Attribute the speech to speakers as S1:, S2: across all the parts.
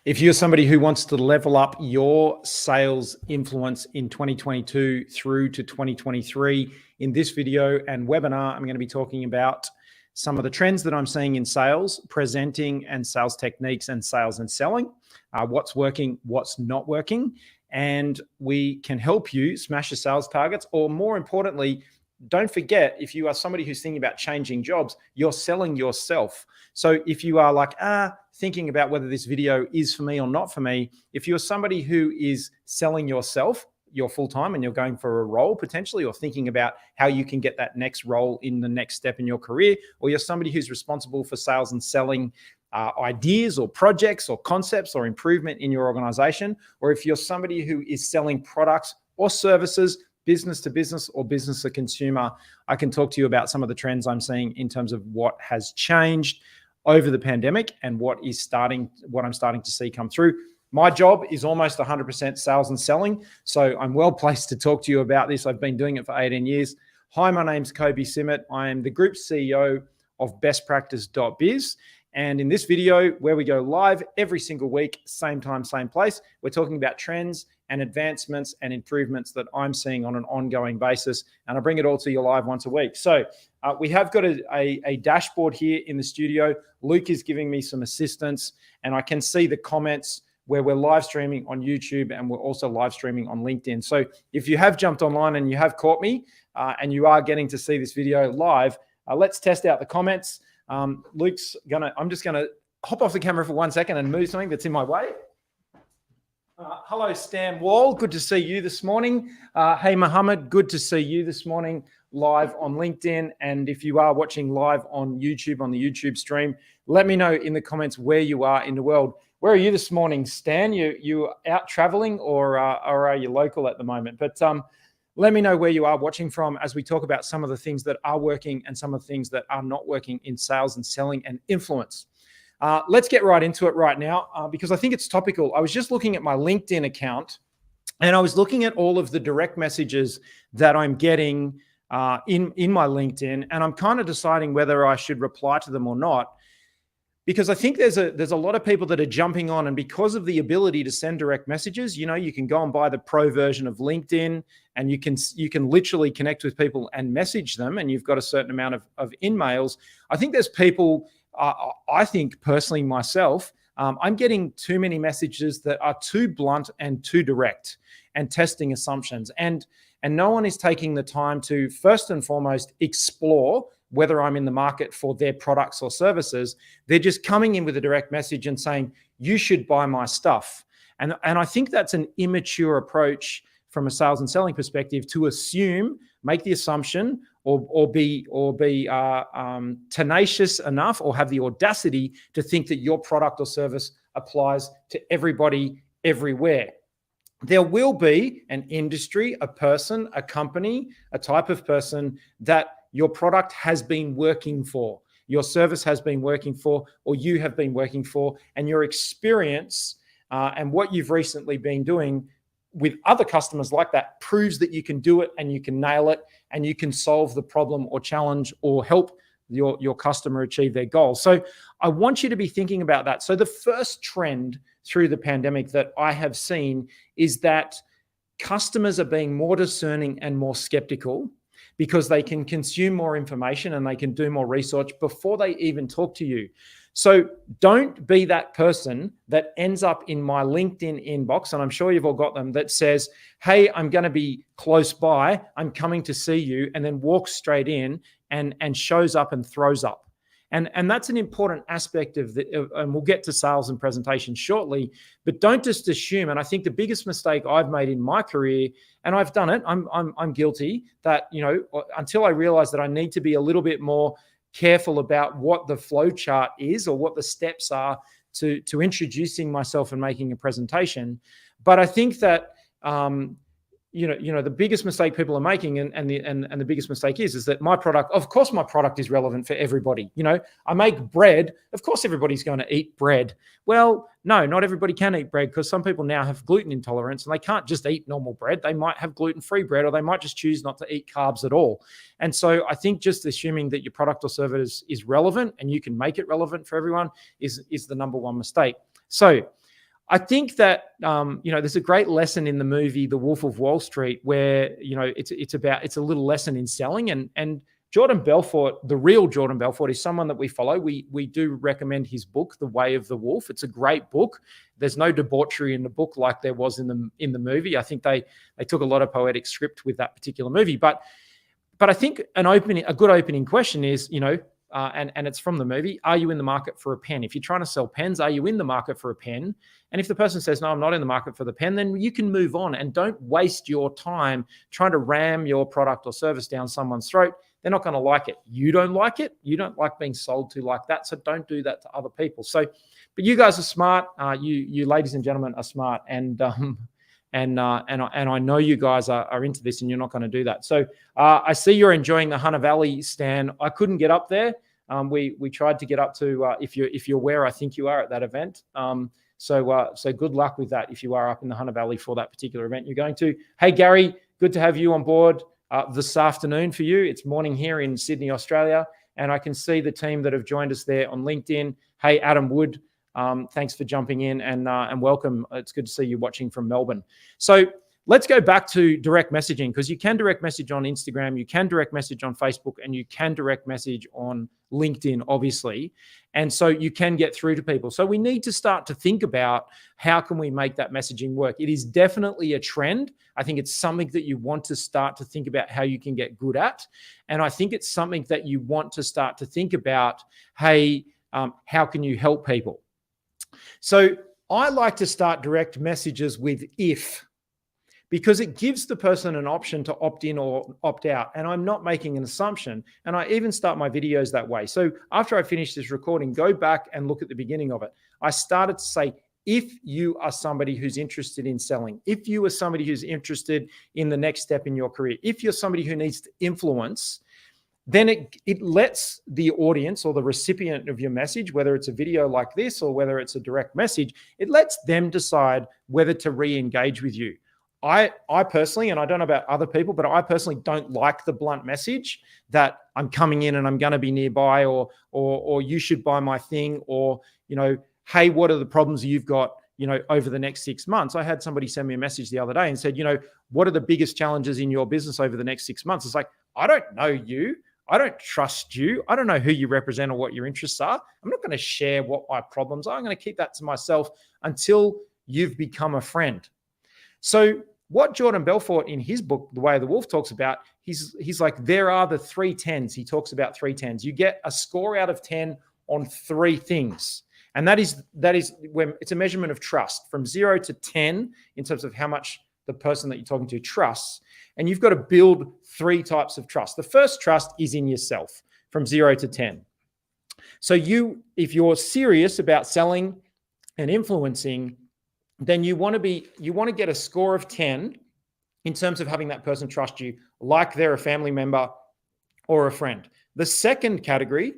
S1: If you're somebody who wants to level up your sales influence in 2022 through to 2023, in this video and webinar, I'm going to be talking about some of the trends that I'm seeing in sales, presenting and sales techniques and sales and selling, what's working, what's not working, and we can help you smash your sales targets, or more importantly, don't forget, if you are somebody who's thinking about changing jobs, you're selling yourself. So if you are like, thinking about whether this video is for me or not for me, if you're somebody who is selling yourself, you're full-time and you're going for a role potentially, or thinking about how you can get that next role in the next step in your career, or you're somebody who's responsible for sales and selling ideas or projects or concepts or improvement in your organization, or if you're somebody who is selling products or services, business to business or business to consumer, I can talk to you about some of the trends I'm seeing in terms of what has changed over the pandemic and what I'm starting to see come through. My job is almost 100% sales and selling, so I'm well placed to talk to you about this. I've been doing it for 18 years. Hi, my name's Kobi Simmat. I am the Group CEO of bestpractice.biz. And in this video, where we go live every single week, same time, same place, we're talking about trends and advancements and improvements that I'm seeing on an ongoing basis. And I bring it all to you live once a week. So we have got a dashboard here in the studio. Luke is giving me some assistance, and I can see the comments where we're live streaming on YouTube and we're also live streaming on LinkedIn. So if you have jumped online and you have caught me and you are getting to see this video live, let's test out the comments. I'm just gonna hop off the camera for 1 second and move something that's in my way. Hello, Stan Wall. Good to see you this morning. Hey, Mohammed. Good to see you this morning live on LinkedIn. And if you are watching live on YouTube, on the YouTube stream, let me know in the comments where you are in the world. Where are you this morning, Stan? You out traveling or are you local at the moment? But let me know where you are watching from as we talk about some of the things that are working and some of the things that are not working in sales and selling and influence. Let's get right into it right now because I think it's topical. I was just looking at my LinkedIn account and I was looking at all of the direct messages that I'm getting in my LinkedIn, and I'm kind of deciding whether I should reply to them or not, because I think there's a lot of people that are jumping on, and because of the ability to send direct messages, you can go and buy the pro version of LinkedIn, and you can literally connect with people and message them, and you've got a certain amount of in-mails. I think there's people, I think personally myself, I'm getting too many messages that are too blunt and too direct and testing assumptions. And no one is taking the time to first and foremost explore whether I'm in the market for their products or services. They're just coming in with a direct message and saying, you should buy my stuff. And I think that's an immature approach from a sales and selling perspective, to assume, make the assumption, or be tenacious enough or have the audacity to think that your product or service applies to everybody everywhere. There will be an industry, a person, a company, a type of person that your product has been working for, your service has been working for, or you have been working for, and your experience and what you've recently been doing with other customers like that proves that you can do it and you can nail it and you can solve the problem or challenge or help your customer achieve their goals. So I want you to be thinking about that. So the first trend through the pandemic that I have seen is that customers are being more discerning and more skeptical, because they can consume more information and they can do more research before they even talk to you. So don't be that person that ends up in my LinkedIn inbox, and I'm sure you've all got them, that says, hey, I'm going to be close by, I'm coming to see you, and then walks straight in and shows up and throws up. And that's an important aspect of and we'll get to sales and presentation shortly, but don't just assume. And I think the biggest mistake I've made in my career, and I've done it, I'm guilty, that, until I realized that I need to be a little bit more careful about what the flow chart is or what the steps are to introducing myself and making a presentation. But I think that, the biggest mistake people are making, and the biggest mistake is that my product, of course, my product is relevant for everybody. I make bread. Of course, everybody's going to eat bread. Well, no, not everybody can eat bread, because some people now have gluten intolerance and they can't just eat normal bread. They might have gluten-free bread, or they might just choose not to eat carbs at all. And so I think just assuming that your product or service is relevant and you can make it relevant for everyone is the number one mistake. So I think that there's a great lesson in the movie The Wolf of Wall Street where it's a little lesson in selling, and Jordan Belfort, the real Jordan Belfort, is someone that we follow. We do recommend his book, The Way of the Wolf. It's a great book. There's no debauchery in the book like there was in the movie. I think they took a lot of poetic script with that particular movie. But I think a good opening question is, and it's from the movie, are you in the market for a pen? If you're trying to sell pens, are you in the market for a pen? And if the person says, no, I'm not in the market for the pen, then you can move on and don't waste your time trying to ram your product or service down someone's throat. They're not going to like it. You don't like it. You don't like being sold to like that. So don't do that to other people. So, but you guys are smart. You ladies and gentlemen are smart. And I know you guys are into this, and you're not going to do that. So I see you're enjoying the Hunter Valley stand. I couldn't get up there. We tried to get up to if you're where I think you are at that event. So good luck with that if you are up in the Hunter Valley for that particular event you're going to. Hey Gary, good to have you on board this afternoon for you. It's morning here in Sydney, Australia, and I can see the team that have joined us there on LinkedIn. Hey Adam Wood. Thanks for jumping in and welcome. It's good to see you watching from Melbourne. So let's go back to direct messaging, because you can direct message on Instagram, you can direct message on Facebook, and you can direct message on LinkedIn, obviously. And so you can get through to people. So we need to start to think about how can we make that messaging work. It is definitely a trend. I think it's something that you want to start to think about how you can get good at. And I think it's something that you want to start to think about, hey, how can you help people? So I like to start direct messages with if, because it gives the person an option to opt in or opt out. And I'm not making an assumption. And I even start my videos that way. So after I finish this recording, go back and look at the beginning of it. I started to say, if you are somebody who's interested in selling, if you are somebody who's interested in the next step in your career, if you're somebody who needs to influence, then it lets the audience or the recipient of your message, whether it's a video like this or whether it's a direct message, it lets them decide whether to re-engage with you. I personally, and I don't know about other people, but I personally don't like the blunt message that I'm coming in and I'm going to be nearby, or you should buy my thing, or, hey, what are the problems you've got, over the next 6 months? I had somebody send me a message the other day and said, what are the biggest challenges in your business over the next 6 months? It's like, I don't know you. I don't trust you. I don't know who you represent or what your interests are. I'm not going to share what my problems are. I'm going to keep that to myself until you've become a friend. So what Jordan Belfort in his book, The Way of the Wolf, talks about, he's like, there are the 3 10s. He talks about 3 10s. You get a score out of 10 on 3 things. And that is when it's a measurement of trust from 0 to 10 in terms of how much the person that you're talking to trusts. And you've got to build 3 types of trust. The first trust is in yourself from 0 to 10. So if you're serious about selling and influencing, then you want to get a score of 10 in terms of having that person trust you like they're a family member or a friend. The second category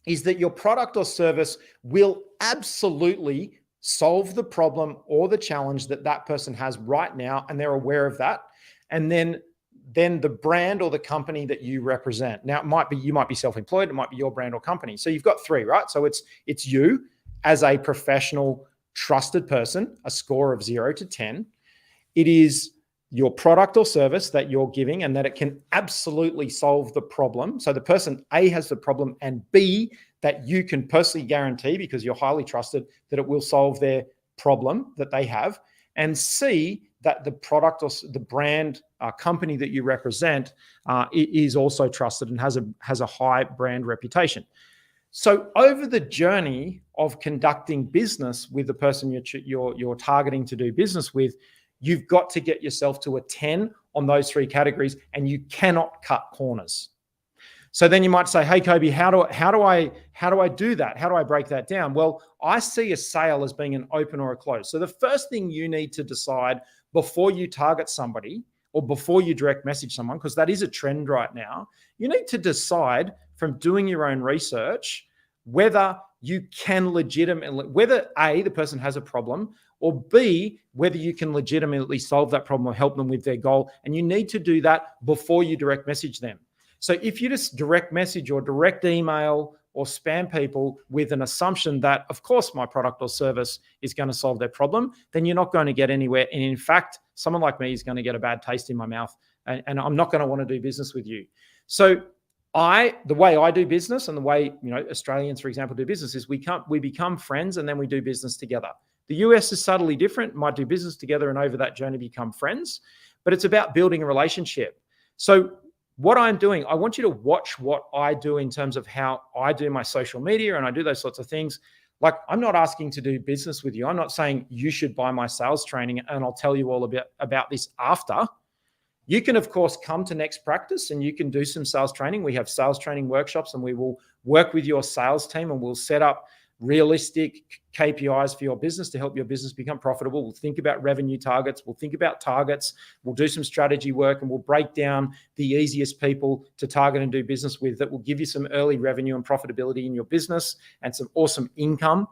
S1: is that your product or service will absolutely solve the problem or the challenge that person has right now, and they're aware of that. And then the brand or the company that you represent. Now, you might be self-employed, it might be your brand or company. So you've got 3, right? So it's you as a professional, trusted person, a score of 0 to 10. It is your product or service that you're giving and that it can absolutely solve the problem. So the person A has the problem, and B, that you can personally guarantee, because you're highly trusted, that it will solve their problem that they have. And C, that the product or the brand company that you represent is also trusted and has a high brand reputation. So over the journey of conducting business with the person you're targeting to do business with, you've got to get yourself to a 10 on those 3 categories, and you cannot cut corners. So then you might say, hey, Kobi, how do I do that? How do I break that down? Well, I see a sale as being an open or a close. So the first thing you need to decide before you target somebody or before you direct message someone, because that is a trend right now, you need to decide from doing your own research whether you can legitimately, whether A, the person has a problem, or B, whether you can legitimately solve that problem or help them with their goal. And you need to do that before you direct message them. So if you just direct message or direct email or spam people with an assumption that, of course, my product or service is going to solve their problem, then you're not going to get anywhere. And in fact, someone like me is going to get a bad taste in my mouth, and I'm not going to want to do business with you. So the way I do business and the way, Australians, for example, do business is we become friends and then we do business together. The US is subtly different, might do business together and over that journey become friends, but it's about building a relationship. So what I'm doing, I want you to watch what I do in terms of how I do my social media and I do those sorts of things. Like, I'm not asking to do business with you. I'm not saying you should buy my sales training and I'll tell you all about this after. You can, of course, come to Next Practice and you can do some sales training. We have sales training workshops and we will work with your sales team and we'll set up realistic KPIs for your business to help your business become profitable. We'll think about revenue targets. We'll think about targets. We'll do some strategy work and we'll break down the easiest people to target and do business with that will give you some early revenue and profitability in your business and some awesome income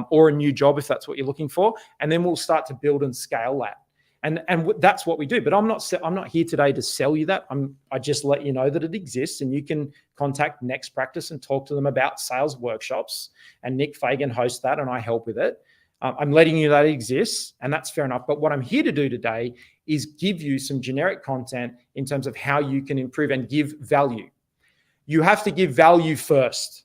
S1: or a new job if that's what you're looking for. And then we'll start to build and scale that. And that's what we do. But I'm not here today to sell you that. I just let you know that it exists, and you can contact Next Practice and talk to them about sales workshops. And Nick Fagan hosts that, and I help with it. I'm letting you know that it exists, and that's fair enough. But what I'm here to do today is give you some generic content in terms of how you can improve and give value. You have to give value first.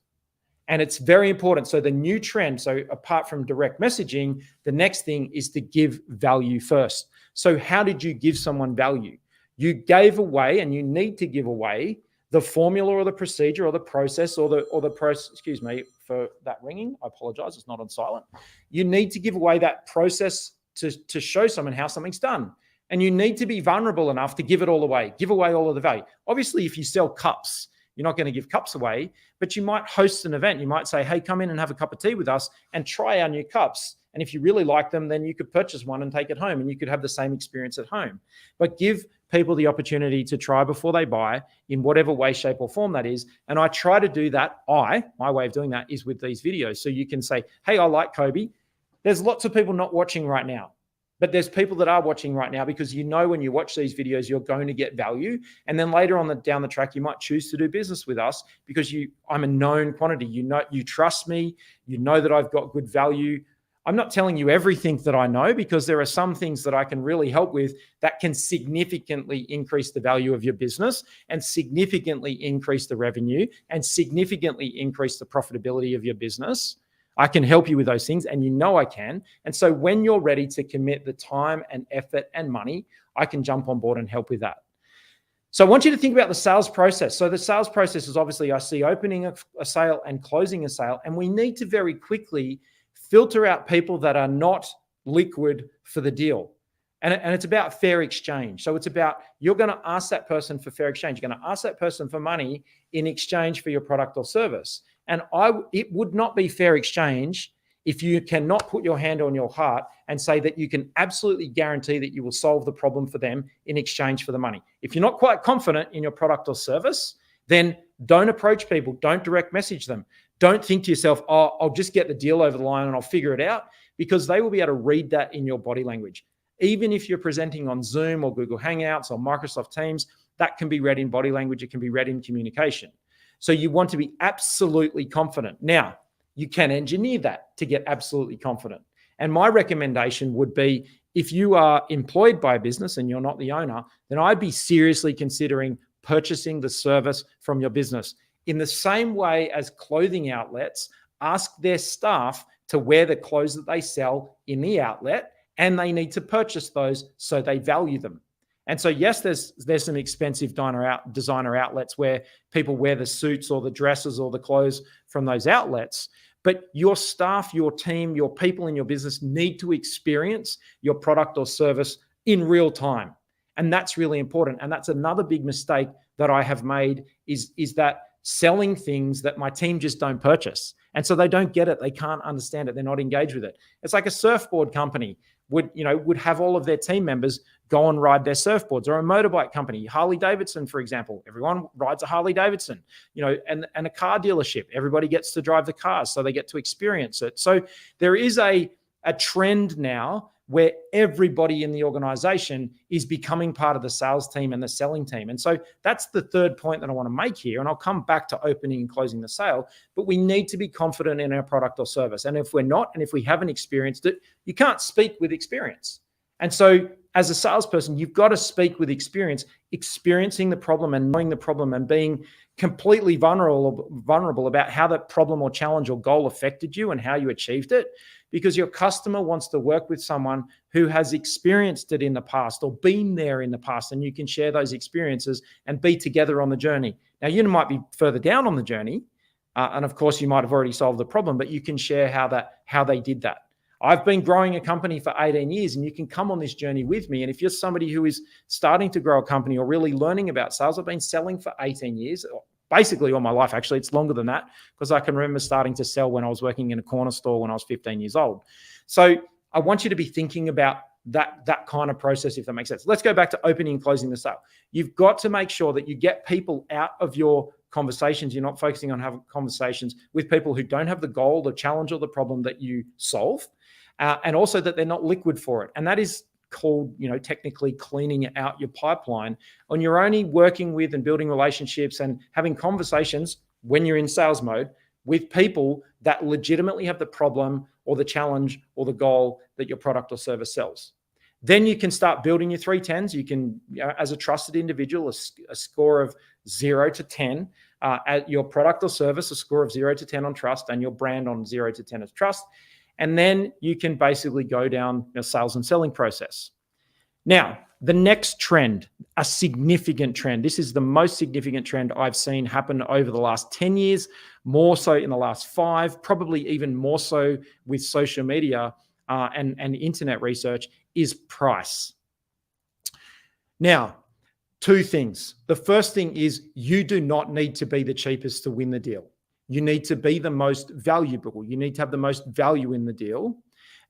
S1: And it's very important. So the new trend, so apart from direct messaging, the next thing is to give value first. So how did you give someone value? You gave away, and you need to give away, the formula or the procedure or the process or the process, excuse me for that ringing. I apologize, it's not on silent. You need to give away that process to show someone how something's done. And you need to be vulnerable enough to give it all away, give away all of the value. Obviously, if you sell cups, you're not going to give cups away, but you might host an event. You might say, hey, come in and have a cup of tea with us and try our new cups. And if you really like them, then you could purchase one and take it home and you could have the same experience at home. But give people the opportunity to try before they buy in whatever way, shape, or form that is. And I try to do that. My way of doing that is with these videos. So you can say, hey, I like Kobi. There's lots of people not watching right now. But there's people that are watching right now because when you watch these videos, you're going to get value. And then later on down the track, you might choose to do business with us because I'm a known quantity. You trust me. You know that I've got good value. I'm not telling you everything that I know because there are some things that I can really help with that can significantly increase the value of your business and significantly increase the revenue and significantly increase the profitability of your business. I can help you with those things, and I can. And so when you're ready to commit the time and effort and money, I can jump on board and help with that. So I want you to think about the sales process. So the sales process is obviously I see opening a sale and closing a sale, and we need to very quickly filter out people that are not liquid for the deal. And it's about fair exchange. So it's about you're going to ask that person for fair exchange. You're going to ask that person for money in exchange for your product or service. And it would not be fair exchange if you cannot put your hand on your heart and say that you can absolutely guarantee that you will solve the problem for them in exchange for the money. If you're not quite confident in your product or service, then don't approach people. Don't direct message them. Don't think to yourself, oh, I'll just get the deal over the line and I'll figure it out, because they will be able to read that in your body language. Even if you're presenting on Zoom or Google Hangouts or Microsoft Teams, that can be read in body language. It can be read in communication. So you want to be absolutely confident. Now, you can engineer that to get absolutely confident. And my recommendation would be, if you are employed by a business and you're not the owner, then I'd be seriously considering purchasing the service from your business. In the same way as clothing outlets ask their staff to wear the clothes that they sell in the outlet, and they need to purchase those so they value them. And so, yes, there's some expensive designer outlets where people wear the suits or the dresses or the clothes from those outlets. But your staff, your team, your people in your business need to experience your product or service in real time. And that's really important. And that's another big mistake that I have made is that selling things that my team just don't purchase. And so they don't get it. They can't understand it. They're not engaged with it. It's like a surfboard company would have all of their team members go and ride their surfboards, or a motorbike company, Harley Davidson, for example. Everyone rides a Harley Davidson, and a car dealership. Everybody gets to drive the cars, so they get to experience it. So there is a a trend now where everybody in the organization is becoming part of the sales team and the selling team. And so that's the third point that I want to make here. And I'll come back to opening and closing the sale, but we need to be confident in our product or service. And if we're not, and if we haven't experienced it, you can't speak with experience. And so as a salesperson, you've got to speak with experience, experiencing the problem and knowing the problem and being completely vulnerable about how that problem or challenge or goal affected you and how you achieved it, because your customer wants to work with someone who has experienced it in the past or been there in the past, and you can share those experiences and be together on the journey. Now, you might be further down on the journey, and of course, you might have already solved the problem, but you can share how they did that. I've been growing a company for 18 years, and you can come on this journey with me. And if you're somebody who is starting to grow a company or really learning about sales, I've been selling for 18 years, basically all my life. Actually, it's longer than that, because I can remember starting to sell when I was working in a corner store when I was 15 years old. So I want you to be thinking about that kind of process, if that makes sense. Let's go back to opening and closing the sale. You've got to make sure that you get people out of your conversations. You're not focusing on having conversations with people who don't have the goal, the challenge, or the problem that you solve. And also that they're not liquid for it. And that is called, technically cleaning out your pipeline. And you're only working with and building relationships and having conversations when you're in sales mode with people that legitimately have the problem or the challenge or the goal that your product or service sells. Then you can start building your 310s. You can, as a trusted individual, a score of 0 to 10 at your product or service, a score of 0 to 10 on trust, and your brand on 0 to 10 as trust. And then you can basically go down your sales and selling process. Now, the next trend, a significant trend. This is the most significant trend I've seen happen over the last 10 years, more so in the last 5, probably even more so with social media and internet research, is price. Now, 2 things. The first thing is you do not need to be the cheapest to win the deal. You need to be the most valuable. You need to have the most value in the deal.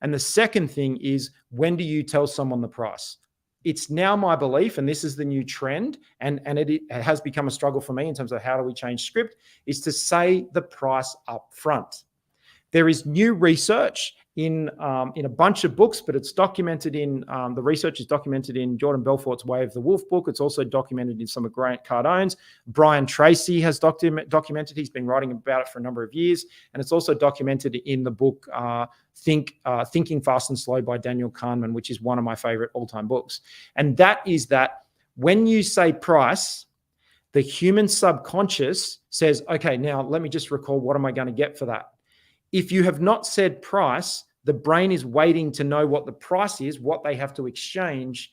S1: And the second thing is, when do you tell someone the price? It's now my belief, and this is the new trend, and it has become a struggle for me in terms of how do we change script, is to say the price up front. There is new research in a bunch of books, but it's documented in, the research is documented in Jordan Belfort's Way of the Wolf book. It's also documented in some of Grant Cardone's. Brian Tracy has documented, he's been writing about it for a number of years. And it's also documented in the book Thinking Fast and Slow by Daniel Kahneman, which is one of my favorite all-time books. And that is that when you say price, the human subconscious says, okay, now let me just recall, what am I going to get for that? If you have not said price, the brain is waiting to know what the price is, what they have to exchange,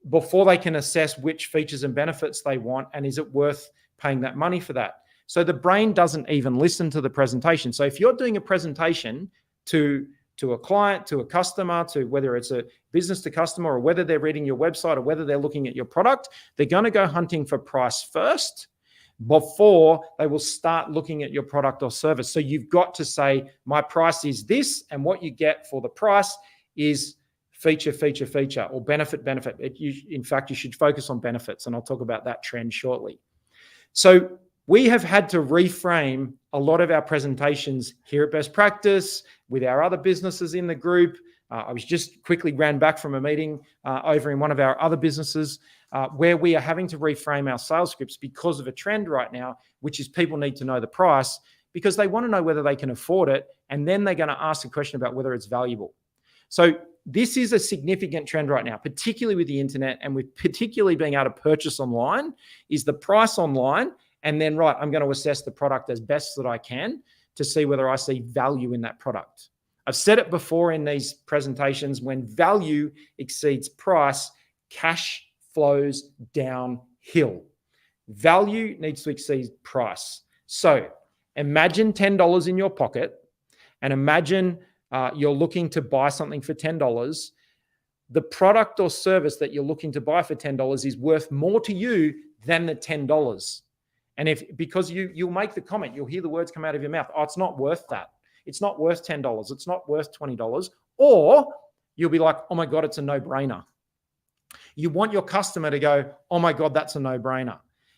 S1: before they can assess which features and benefits they want, and is it worth paying that money for that. So the brain doesn't even listen to the presentation. So if you're doing a presentation to a client, to a customer, to whether it's a business to customer, or whether they're reading your website, or whether they're looking at your product, they're going to go hunting for price first before they will start looking at your product or service. So you've got to say, my price is this, and what you get for the price is feature, or benefit. In fact, you should focus on benefits, and I'll talk about that trend shortly. So we have had to reframe a lot of our presentations here at Best Practice with our other businesses in the group. I was just quickly ran back from a meeting over in one of our other businesses where we are having to reframe our sales scripts because of a trend right now, which is people need to know the price because they want to know whether they can afford it. And then they're going to ask a question about whether it's valuable. So this is a significant trend right now, particularly with the internet and with particularly being able to purchase online, is the price online. And then, right, I'm going to assess the product as best that I can to see whether I see value in that product. I've said it before in these presentations, when value exceeds price, cash flows downhill. Value needs to exceed price. So imagine $10 in your pocket and imagine you're looking to buy something for $10. The product or service that you're looking to buy for $10 is worth more to you than the $10. And because you'll make the comment, you'll hear the words come out of your mouth, oh, it's not worth that. It's not worth $10. It's not worth $20. Or you'll be like, oh my God, it's a no-brainer. You want your customer to go, oh my God, that's a no-brainer.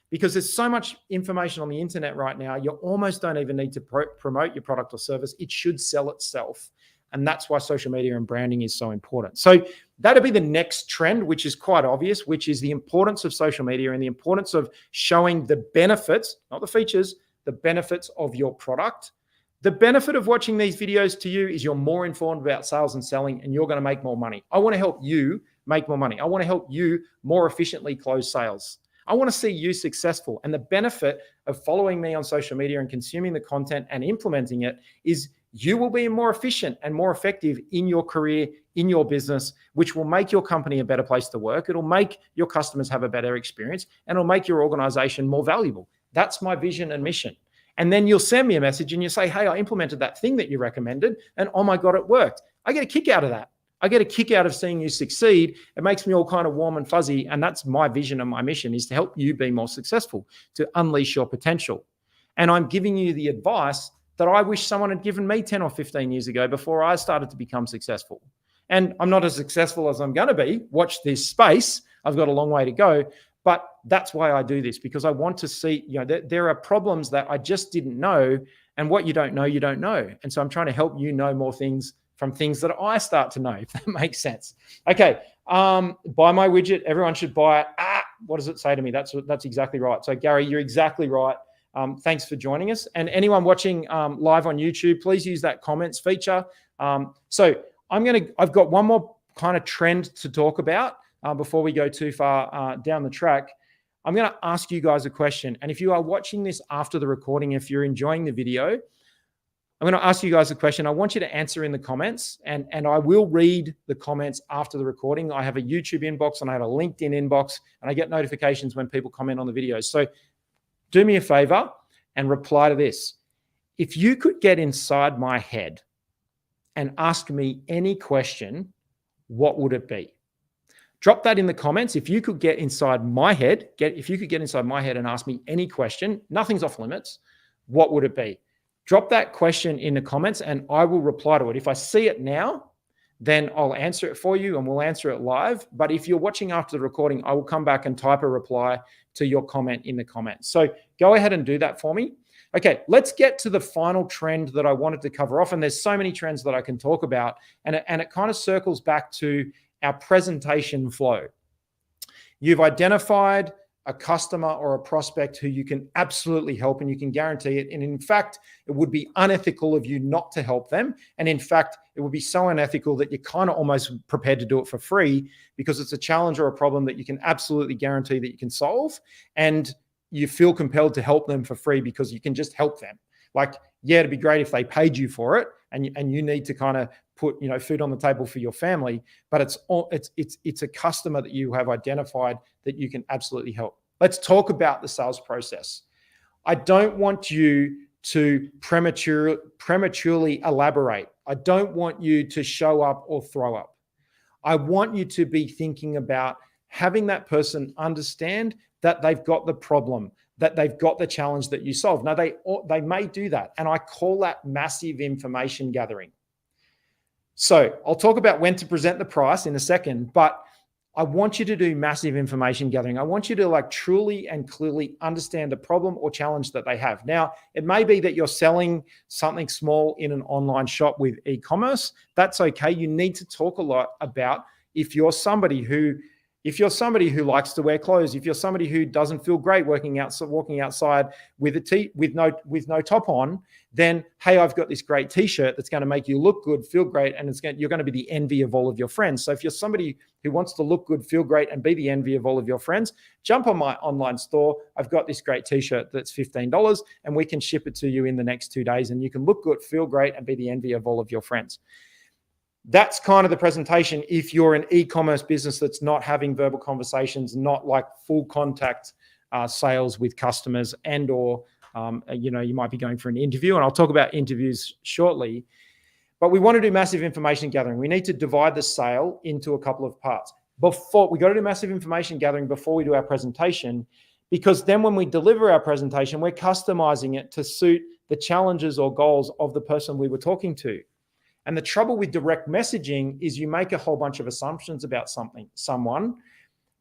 S1: Because there's so much information on the internet right now, you almost don't even need to promote your product or service. It should sell itself. And that's why social media and branding is so important. So that'll be the next trend, which is quite obvious, which is the importance of social media and the importance of showing the benefits, not the features, the benefits of your product. The benefit of watching these videos to you is you're more informed about sales and selling, and you're going to make more money. I want to help you make more money. I want to help you more efficiently close sales. I want to see you successful. And the benefit of following me on social media and consuming the content and implementing it is you will be more efficient and more effective in your career, in your business, which will make your company a better place to work. It'll make your customers have a better experience, and it'll make your organization more valuable. That's my vision and mission. And then you'll send me a message and you say, hey, I implemented that thing that you recommended, and oh my God, it worked. I get a kick out of that. I get a kick out of seeing you succeed. It makes me all kind of warm and fuzzy. And that's my vision and my mission, is to help you be more successful, to unleash your potential. And I'm giving you the advice that I wish someone had given me 10 or 15 years ago before I started to become successful. And I'm not as successful as I'm going to be. Watch this space. I've got a long way to go. But that's why I do this, because I want to see, there are problems that I just didn't know. And what you don't know, you don't know. And so I'm trying to help you know more things from things that I start to know, if that makes sense. Okay, buy my widget. Everyone should buy it. What does it say to me? That's exactly right. So Gary, you're exactly right. Thanks for joining us. And anyone watching live on YouTube, please use that comments feature. So I've got one more kind of trend to talk about before we go too far down the track. I'm going to ask you guys a question. And if you are watching this after the recording, if you're enjoying the video, I'm going to ask you guys a question. I want you to answer in the comments, and I will read the comments after the recording. I have a YouTube inbox and I have a LinkedIn inbox, and I get notifications when people comment on the videos. So do me a favor and reply to this. If you could get inside my head and ask me any question, what would it be? Drop that in the comments. If you could get inside my head, and ask me any question, nothing's off limits, what would it be? Drop that question in the comments and I will reply to it. If I see it now, then I'll answer it for you and we'll answer it live. But if you're watching after the recording, I will come back and type a reply to your comment in the comments. So go ahead and do that for me. Okay, let's get to the final trend that I wanted to cover off. And there's so many trends that I can talk about. And it kind of circles back to our presentation flow. You've identified a customer or a prospect who you can absolutely help and you can guarantee it. And in fact, it would be unethical of you not to help them. And in fact, it would be so unethical that you're kind of almost prepared to do it for free because it's a challenge or a problem that you can absolutely guarantee that you can solve. And you feel compelled to help them for free because you can just help them. Like, yeah, it'd be great if they paid you for it and you need to kind of put, food on the table for your family, but it's a customer that you have identified that you can absolutely help. Let's talk about the sales process. I don't want you to prematurely elaborate. I don't want you to show up or throw up. I want you to be thinking about having that person understand that they've got the problem, that they've got the challenge that you solve. Now, they may do that, and I call that massive information gathering. So I'll talk about when to present the price in a second, but I want you to do massive information gathering. I want you to truly and clearly understand the problem or challenge that they have. Now, it may be that you're selling something small in an online shop with e-commerce. That's okay. You need to talk a lot about if you're somebody who likes to wear clothes, if you're somebody who doesn't feel great walking outside with no top on, then hey, I've got this great t-shirt that's going to make you look good, feel great, and you're going to be the envy of all of your friends. So if you're somebody who wants to look good, feel great, and be the envy of all of your friends, jump on my online store. I've got this great t-shirt that's $15, and we can ship it to you in the next 2 days, and you can look good, feel great, and be the envy of all of your friends. That's kind of the presentation if you're an e-commerce business that's not having verbal conversations, not like full contact sales with customers, and or you might be going for an interview, and I'll talk about interviews shortly. But we want to do massive information gathering. We need to divide the sale into a couple of parts. We got to do massive information gathering before we do our presentation, because then when we deliver our presentation, we're customizing it to suit the challenges or goals of the person we were talking to. And the trouble with direct messaging is you make a whole bunch of assumptions about someone.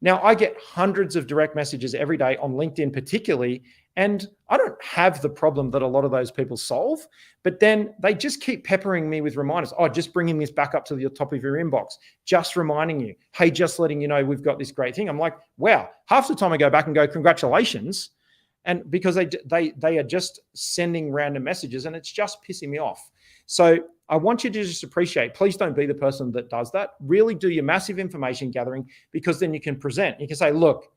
S1: Now, I get hundreds of direct messages every day on LinkedIn particularly, And I don't have the problem that a lot of those people solve, but then they just keep peppering me with reminders. Oh, just bringing this back up to the top of your inbox, just reminding you, hey, just letting you know we've got this great thing. I'm like, wow, half the time I go back and go, congratulations. And because they are just sending random messages and it's just pissing me off. So I want you to just appreciate, please don't be the person that does that. Really do your massive information gathering, because then you can present. You can say, look,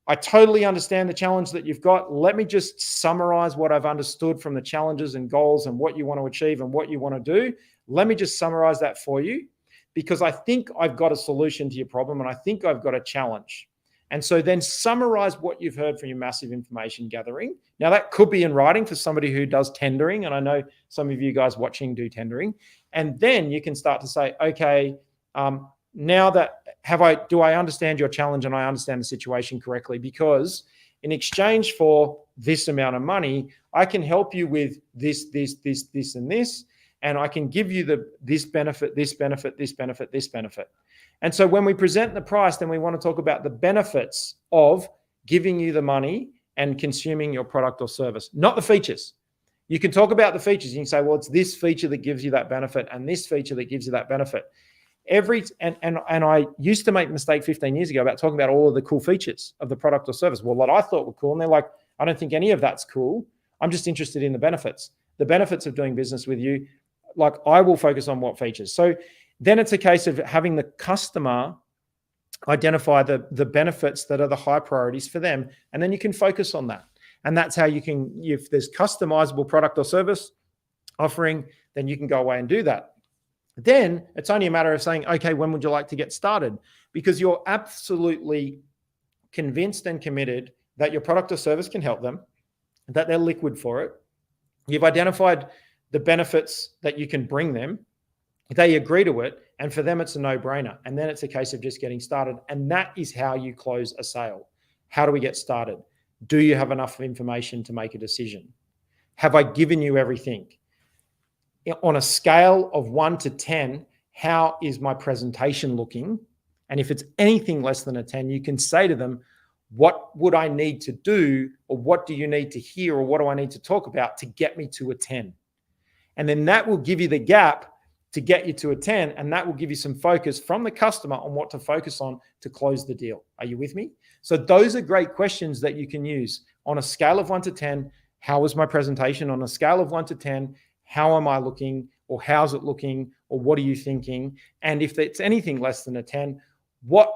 S1: I totally understand the challenge that you've got. Let me just summarize what I've understood from the challenges and goals and what you want to achieve and what you want to do. Let me just summarize that for you, because I think I've got a solution to your problem and I think I've got a challenge. And so then summarize what you've heard from your massive information gathering. Now that could be in writing for somebody who does tendering. And I know some of you guys watching do tendering. And then you can start to say, okay, now that do I understand your challenge and I understand the situation correctly? Because in exchange for this amount of money, I can help you with this, and this, and I can give you this benefit, this benefit, this benefit, this benefit. And so when we present the price, then we want to talk about the benefits of giving you the money and consuming your product or service, not the features. You can talk about the features. You can say, well, it's this feature that gives you that benefit and this feature that gives you that benefit. And I used to make the mistake 15 years ago about talking about all of the cool features of the product or service. Well, what I thought were cool, and they're like, I don't think any of that's cool. I'm just interested in the benefits of doing business with you. Like, I will focus on what features. So then it's a case of having the customer identify the benefits that are the high priorities for them. And then you can focus on that. And that's how you can, if there's customizable product or service offering, then you can go away and do that. Then it's only a matter of saying, okay, when would you like to get started? Because you're absolutely convinced and committed that your product or service can help them, that they're liquid for it. You've identified the benefits that you can bring them. They agree to it, and for them, it's a no-brainer. And then it's a case of just getting started. And that is how you close a sale. How do we get started? Do you have enough information to make a decision? Have I given you everything? On a scale of 1 to 10, how is my presentation looking? And if it's anything less than a 10, you can say to them, what would I need to do, or what do you need to hear, or what do I need to talk about to get me to a 10? And then that will give you the gap to get you to a 10, and that will give you some focus from the customer on what to focus on to close the deal. Are you with me? So those are great questions that you can use. On a scale of 1 to 10, how was my presentation? On a scale of 1 to 10, how am I looking, or how's it looking, or what are you thinking? And if it's anything less than a 10, what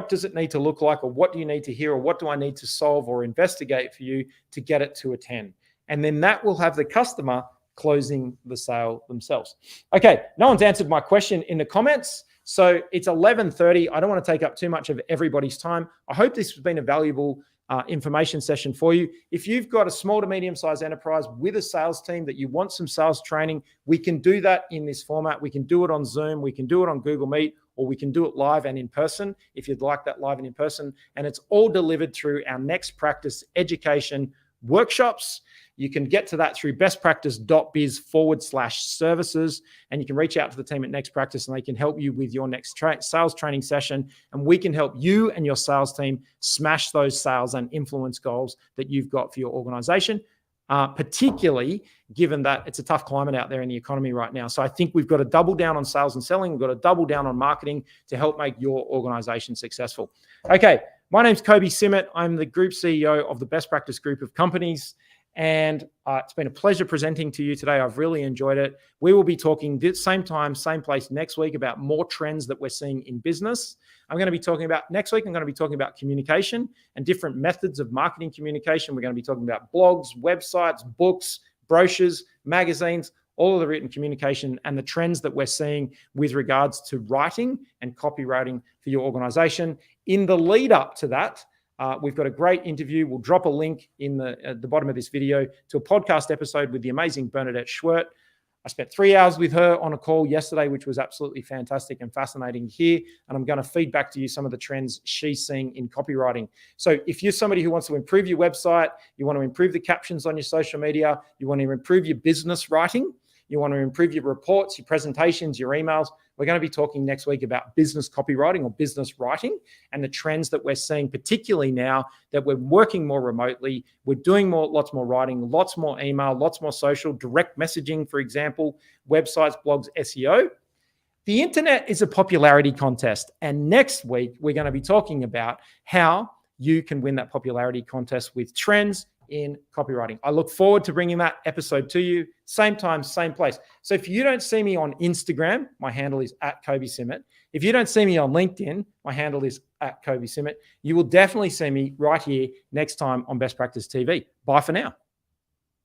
S1: does it need to look like, or what do you need to hear, or what do I need to solve or investigate for you to get it to a 10? And then that will have the customer closing the sale themselves. Okay, no one's answered my question in the comments. So it's 11:30. I don't want to take up too much of everybody's time. I hope this has been a valuable information session for you. If you've got a small to medium-sized enterprise with a sales team that you want some sales training, we can do that in this format. We can do it on Zoom. We can do it on Google Meet, or we can do it live and in person if you'd like that live and in person. And it's all delivered through our Next Practice education workshops. You can get to that through bestpractice.biz/services, and you can reach out to the team at Next Practice and they can help you with your next sales training session. And we can help you and your sales team smash those sales and influence goals that you've got for your organization, particularly given that it's a tough climate out there in the economy right now. So I think we've got to double down on sales and selling. We've got to double down on marketing to help make your organization successful. Okay, my name's Kobi Simmat. I'm the Group CEO of the Best Practice Group of Companies. And it's been a pleasure presenting to you today. I've really enjoyed it. We will be talking this same time, same place next week about more trends that we're seeing in business. Next week, I'm going to be talking about communication and different methods of marketing communication. We're going to be talking about blogs, websites, books, brochures, magazines, all of the written communication and the trends that we're seeing with regards to writing and copywriting for your organization. In the lead up to that, we've got a great interview. We'll drop a link at the bottom of this video to a podcast episode with the amazing Bernadette Schwert. I spent 3 hours with her on a call yesterday, which was absolutely fantastic and fascinating to hear. And I'm going to feed back to you some of the trends she's seeing in copywriting. So if you're somebody who wants to improve your website, you want to improve the captions on your social media, you want to improve your business writing, you want to improve your reports, your presentations, your emails. We're going to be talking next week about business copywriting or business writing and the trends that we're seeing, particularly now that we're working more remotely. We're doing lots more writing, lots more email, lots more social, direct messaging, for example, websites, blogs, SEO. The internet is a popularity contest. And next week, we're going to be talking about how you can win that popularity contest with trends in copywriting. I look forward to bringing that episode to you. Same time, same place. So if you don't see me on Instagram, my handle is @Kobi Simmat. If you don't see me on LinkedIn, my handle is @Kobi Simmat. You will definitely see me right here next time on Best Practice TV. Bye for now.